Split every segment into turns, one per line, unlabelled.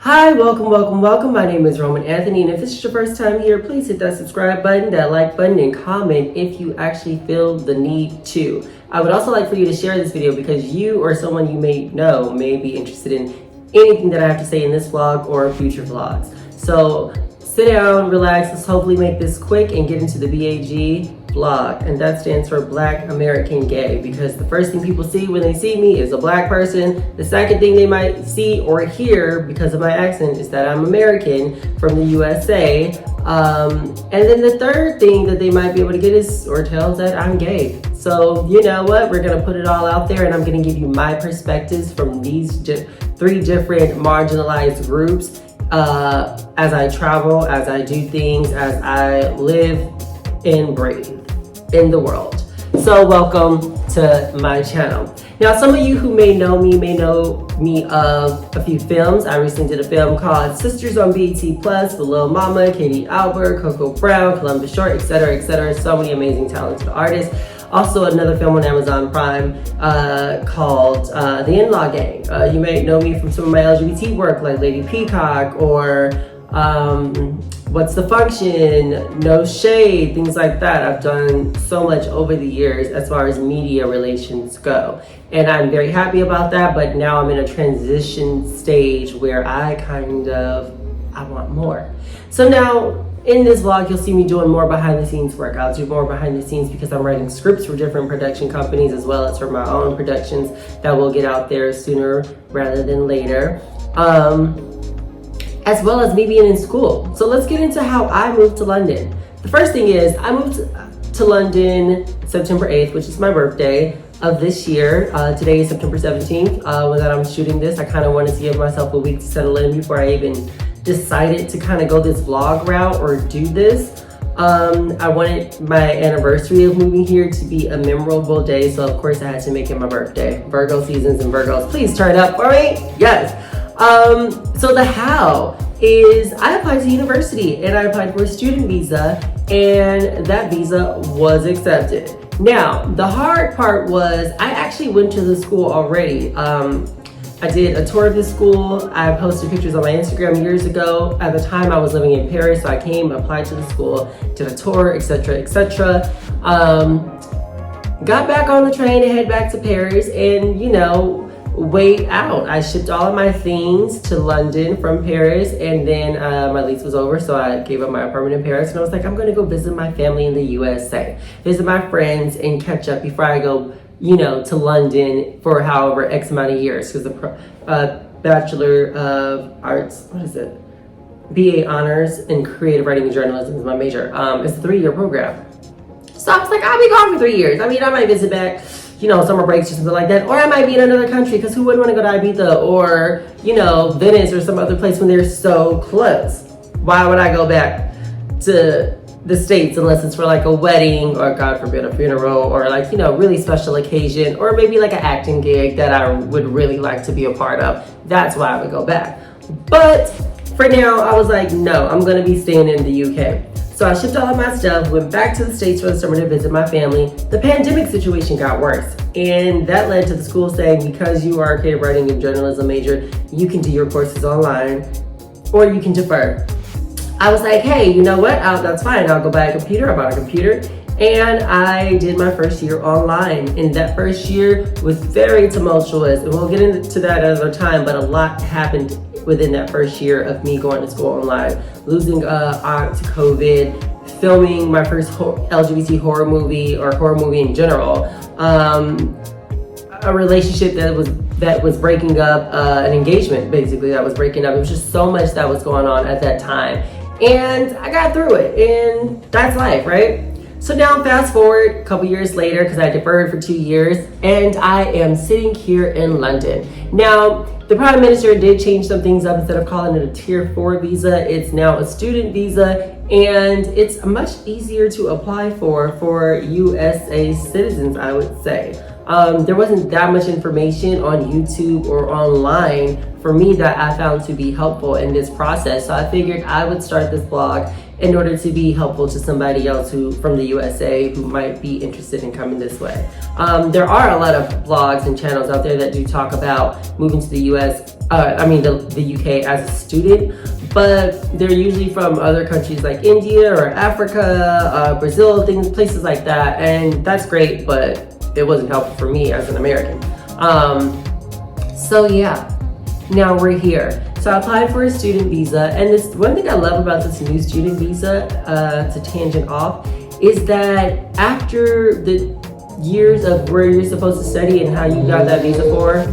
Hi, welcome. My name is Roman Anthony, and if this is your first time here, please hit that subscribe button, that like button, and comment if you actually feel the need to. I would also like for you to share this video because you or someone you may know may be interested in anything that I have to say in this vlog or future vlogs. So sit down, relax, let's hopefully make this quick and get into the B.A.G vlog, and that stands for Black American Gay, because the first thing people see when they see me is a black person. The second thing they might see or hear because of my accent is that I'm American from the USA. And then the third thing that they might be able to get is or tell is that I'm gay. So you know what, we're gonna put it all out there, and I'm gonna give you my perspectives from these three different marginalized groups as I travel, as I do things, as I live and breathe in the world. So welcome to my channel. Now, some of you who may know me of a few films. I recently did a film called Sisters on BET Plus with Lil Mama, Katie Albert, Coco Brown, Columbus Short, etc. So many amazing talented artists. Also another film on Amazon Prime called The In-Law Gang. You may know me from some of my LGBT work like Lady Peacock or What's the Function, No Shade, things like that. I've done so much over the years as far as media relations go. And I'm very happy about that, but now I'm in a transition stage where I want more. So now in this vlog, you'll see me doing more behind the scenes work. I'll do more behind the scenes because I'm writing scripts for different production companies as well as for my own productions that will get out there sooner rather than later. As well as me being in school. So let's get into how I moved to London. The first thing is I moved to London September 8th, which is my birthday of this year. Today is September 17th when I'm shooting this. I kind of wanted to give myself a week to settle in before I even decided to kind of go this vlog route or do this. I wanted my anniversary of moving here to be a memorable day, so of course I had to make it my birthday. Virgo seasons and Virgos, please turn up for me. Yes. So the how is I applied to university and I applied for a student visa, and that visa was accepted. Now, the hard part was I actually went to the school already. I did a tour of the school. I posted pictures on my Instagram years ago. At the time I was living in Paris, so I came, applied to the school, did a tour, etc. Got back on the train to head back to Paris and, wait out. I shipped all of my things to London from Paris, and then my lease was over, so I gave up my apartment in Paris, and I was like, I'm gonna go visit my family in the USA, visit my friends, and catch up before I go, to London for however X amount of years, because the Bachelor of Arts, what is it? B.A. Honors in Creative Writing and Journalism is my major. It's a 3-year program. So I was like, I'll be gone for 3 years. I mean, I might visit back, summer breaks or something like that. Or I might be in another country, because who wouldn't want to go to Ibiza or, Venice or some other place when they're so close? Why would I go back to the States unless it's for like a wedding or, God forbid, a funeral or like, really special occasion, or maybe like an acting gig that I would really like to be a part of. That's why I would go back. But for now, I was like, no, I'm going to be staying in the UK. So I shipped all of my stuff, went back to the States for the summer to visit my family. The pandemic situation got worse, and that led to the school saying, because you are a creative writing and journalism major, you can do your courses online or you can defer. I was like, hey, you know what? That's fine. I'll go buy a computer. I bought a computer, and I did my first year online. And that first year was very tumultuous, and we'll get into that another time, but a lot happened within that first year of me going to school online, losing aunt to COVID, filming my first LGBT horror movie or horror movie in general, a relationship that was breaking up, an engagement basically that was breaking up. It was just so much that was going on at that time, and I got through it, and that's life, right? So now fast forward a couple years later, because I deferred for 2 years, and I am sitting here in London. Now, the Prime Minister did change some things up. Instead of calling it a Tier 4 visa, it's now a student visa, and it's much easier to apply for USA citizens, I would say. There wasn't that much information on YouTube or online for me that I found to be helpful in this process. So I figured I would start this blog in order to be helpful to somebody else from the USA who might be interested in coming this way. There are a lot of blogs and channels out there that do talk about moving to the US the UK as a student, but they're usually from other countries like India or Africa, Brazil, places like that, and that's great, but it wasn't helpful for me as an American. So yeah, now we're here. So I applied for a student visa, and this one thing I love about this new student visa, to tangent off, is that after the years of where you're supposed to study and how you got that visa for,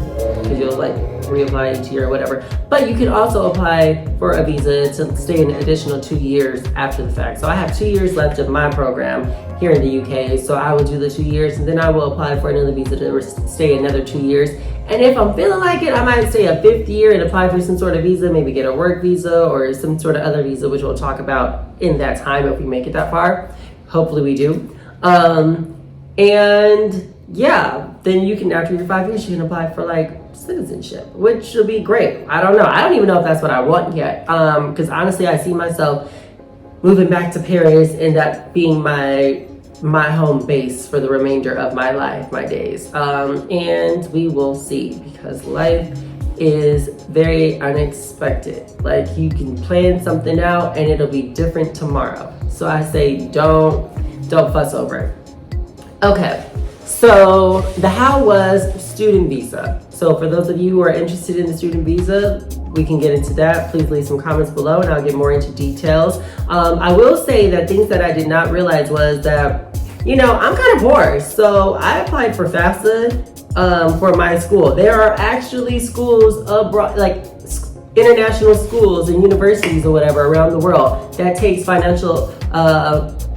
because you'll like reapply each year or whatever, but you can also apply for a visa to stay an additional 2 years after the fact. So I have 2 years left of my program here in the UK, so I will do the 2 years, and then I will apply for another visa to stay another 2 years. And if I'm feeling like it, I might stay a 5th year and apply for some sort of visa, maybe get a work visa or some sort of other visa, which we'll talk about in that time if we make it that far. Hopefully we do. And yeah, then you can, after your 5 years, you can apply for like citizenship, which will be great. I don't know. I don't even know if that's what I want yet. Because honestly, I see myself moving back to Paris and that being my home base for the remainder of my life, my days. And we will see, because life is very unexpected. Like, you can plan something out and it'll be different tomorrow. So I say don't fuss over it. Okay, so the how was student visa. So for those of you who are interested in the student visa, we can get into that. Please leave some comments below and I'll get more into details. I will say that things that I did not realize was that, you know, I'm kind of poor. So I applied for FAFSA for my school. There are actually schools abroad, like international schools and universities or whatever around the world that takes financial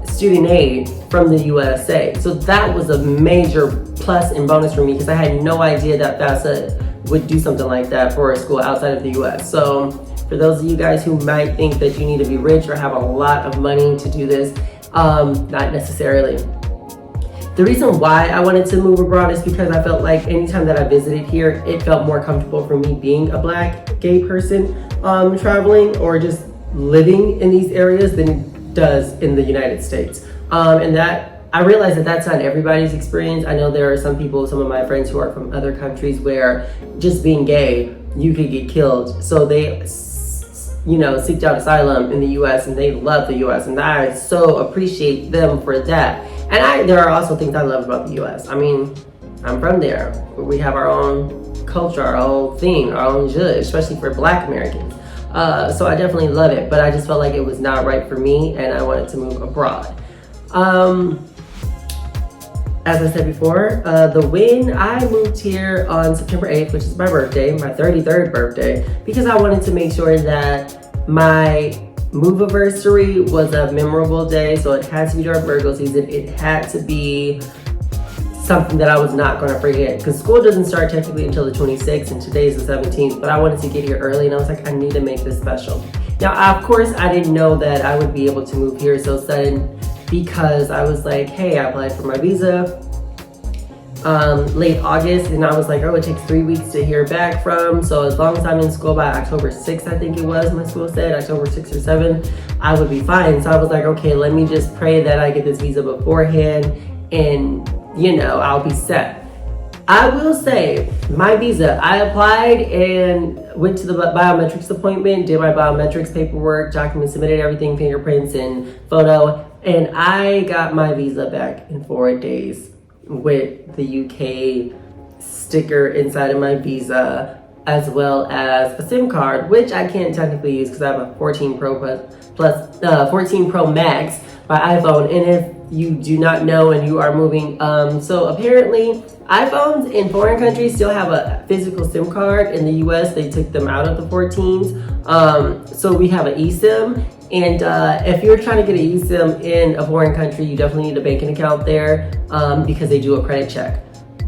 student aid from the USA. So that was a major plus and bonus for me, because I had no idea that FAFSA would do something like that for a school outside of the US. So for those of you guys who might think that you need to be rich or have a lot of money to do this, not necessarily. The reason why I wanted to move abroad is because I felt like anytime that I visited here, it felt more comfortable for me being a Black gay person traveling or just living in these areas than it does in the United States. And that I realize that that's not everybody's experience. I know there are some people, some of my friends who are from other countries where just being gay, you could get killed. So they, you know, seeked out asylum in the US and they love the US, and I so appreciate them for that. And there are also things I love about the US. I mean, I'm from there. We have our own culture, our own thing, our own judge, especially for Black Americans. So I definitely love it, but I just felt like it was not right for me and I wanted to move abroad. As I said before, I moved here on September 8th, which is my birthday, my 33rd birthday, because I wanted to make sure that my move anniversary was a memorable day. So it had to be during Virgo season. It had to be something that I was not going to forget, because school doesn't start technically until the 26th and today is the 17th, but I wanted to get here early and I was like, I need to make this special. Now, of course, I didn't know that I would be able to move here so sudden, because I was like, hey, I applied for my visa late August, and I was like, oh, it takes 3 weeks to hear back from. So as long as I'm in school by October 6th, I think it was, my school said, October 6th or 7th, I would be fine. So I was like, okay, let me just pray that I get this visa beforehand and, you know, I'll be set. I will say, my visa, I applied and went to the biometrics appointment, did my biometrics paperwork, documents submitted, everything, fingerprints and photo, and I got my visa back in 4 days with the UK sticker inside of my visa, as well as a SIM card, which I can't technically use because I have a 14 Pro Max by iPhone. And if you do not know and you are moving, so apparently iPhones in foreign countries still have a physical SIM card. In the US, they took them out of the 14s. So we have an eSIM. And if you're trying to get an eSIM in a foreign country, you definitely need a banking account there because they do a credit check.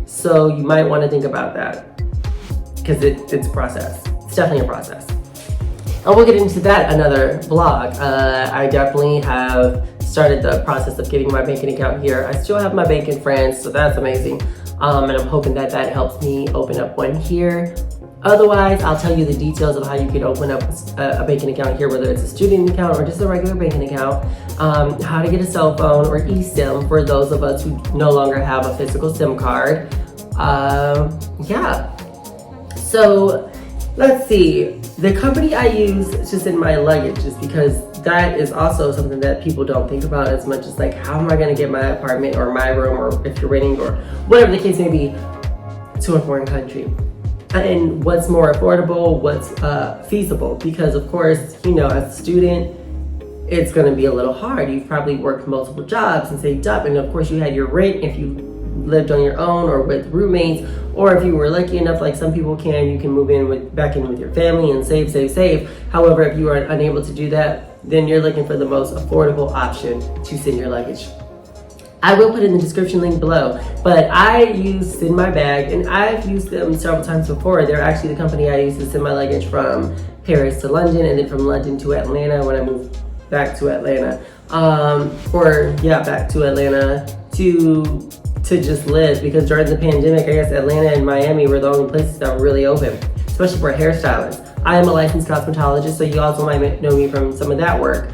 So you might want to think about that, because it's a process. It's definitely a process. And we'll get into that another vlog. I definitely have started the process of getting my banking account here. I still have my bank in France, so that's amazing. And I'm hoping that helps me open up one here. Otherwise, I'll tell you the details of how you can open up a banking account here, whether it's a student account or just a regular banking account, how to get a cell phone or eSIM for those of us who no longer have a physical SIM card. Yeah. So Let's see, the company I use to send my luggage is because that is also something that people don't think about as much as like, how am I gonna get my apartment or my room, or if you're renting or whatever the case may be, to a foreign country. And what's more affordable, what's feasible, because of course, you know, as a student, it's gonna be a little hard. You've probably worked multiple jobs and saved up, and of course you had your rent if you lived on your own or with roommates, or if you were lucky enough, like some people can, you can move back in with your family and save. However, if you are unable to do that, then you're looking for the most affordable option to send your luggage. I will put in the description link below, but I use Send My Bag, and I've used them several times before. They're actually the company I use to send my luggage from Paris to London, and then from London to Atlanta when I moved back to Atlanta. Back to Atlanta to just live, because during the pandemic, I guess Atlanta and Miami were the only places that were really open, especially for hairstylists. I am a licensed cosmetologist, so you also might know me from some of that work.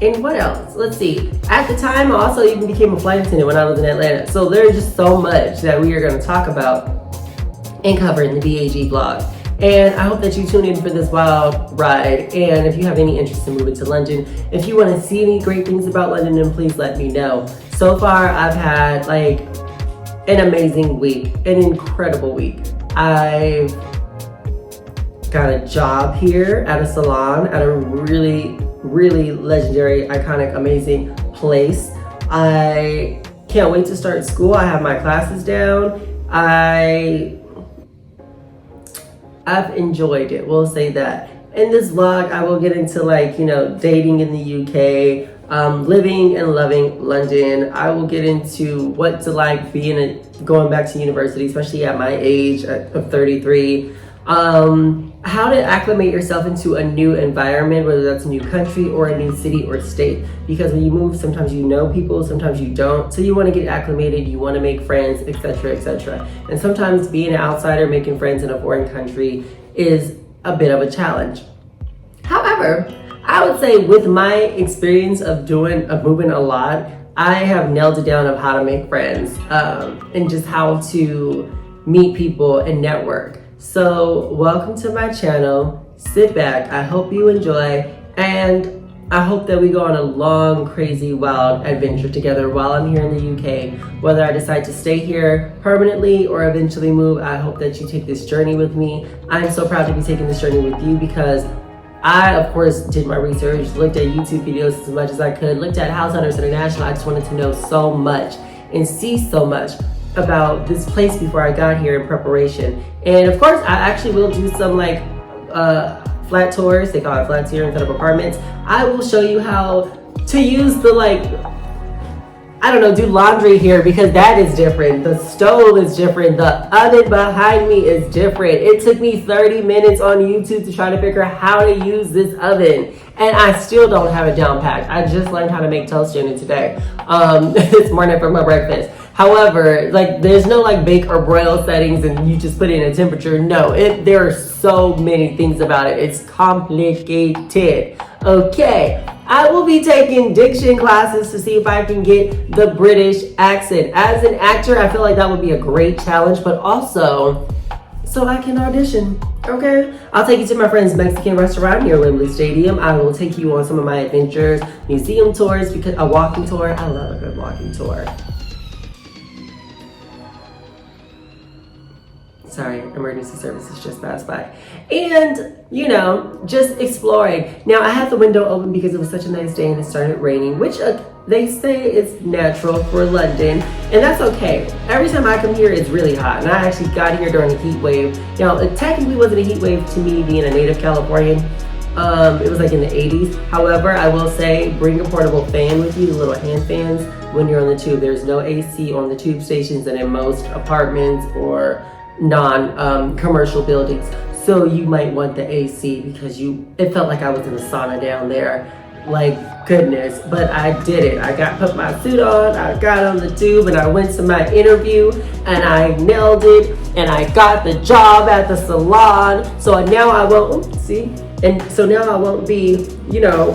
And what else? Let's see. At the time, I also even became a flight attendant when I was in Atlanta. So there's just so much that we are going to talk about and cover in the B.A.G vlog. And I hope that you tune in for this wild ride. And if you have any interest in moving to London, if you want to see any great things about London, then please let me know. So far, I've had like an amazing week, an incredible week. I've got a job here at a salon at a really legendary, iconic, amazing place. I can't wait to start school. I have my classes down. I've enjoyed it, we'll say that. In this vlog, I will get into like, you know, dating in the UK, living and loving London. I will get into what to like going back to university, especially at my age of 33. How to acclimate yourself into a new environment, whether that's a new country or a new city or state. Because when you move, sometimes you know people, sometimes you don't. So you want to get acclimated, you want to make friends, etc. And sometimes being an outsider, making friends in a foreign country is a bit of a challenge. However, I would say with my experience of moving a lot, I have nailed it down of how to make friends, and just how to meet people and network. So welcome to my channel. Sit back. I hope you enjoy, and I hope that we go on a long, crazy, wild adventure together while I'm here in the UK. Whether I decide to stay here permanently or eventually move, I hope that you take this journey with me. I'm so proud to be taking this journey with you because I, of course, did my research, looked at YouTube videos as much as I could, looked at House Hunters International. I just wanted to know so much and see so much about this place before I got here in preparation. And of course, I actually will do some like flat tours. They call it flats here instead of apartments. I will show you how to use the do laundry here, because that is different. The stove is different. The oven behind me is different. It took me 30 minutes on YouTube to try to figure out how to use this oven. And I still don't have it down packed. I just learned how to make toast in it today, this morning for my breakfast. However, like there's no like bake or broil settings and you just put in a temperature. No, there are so many things about it. It's complicated. Okay, I will be taking diction classes to see if I can get the British accent. As an actor, I feel like that would be a great challenge, but also so I can audition. Okay, I'll take you to my friend's Mexican restaurant near Wembley Stadium. I will take you on some of my adventures, museum tours, because a walking tour. I love a good walking tour. Sorry, emergency services just passed by. And, you know, just exploring. Now, I had the window open because it was such a nice day and it started raining, which they say is natural for London, and that's okay. Every time I come here, it's really hot, and I actually got here during a heat wave. Now, it technically wasn't a heat wave to me being a native Californian. It was like in the 80s. However, I will say, bring a portable fan with you, the little hand fans, when you're on the tube. There's no AC on the tube stations and in most apartments or non-commercial buildings, so you might want the AC because it felt like I was in a sauna down there, like goodness. But I did it. I put my suit on, I got on the tube, and I went to my interview and I nailed it. and I got the job at the salon. So now I won't, so now I won't be,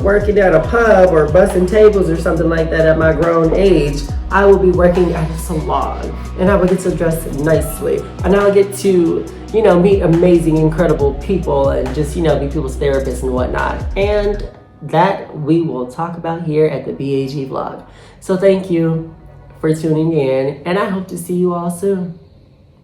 working at a pub or bussing tables or something like that at my grown age. I will be working at a salon, and I will get to dress nicely, and I'll get to, meet amazing, incredible people and just, be people's therapists and whatnot. And that we will talk about here at the B.A.G vlog. So thank you for tuning in, and I hope to see you all soon.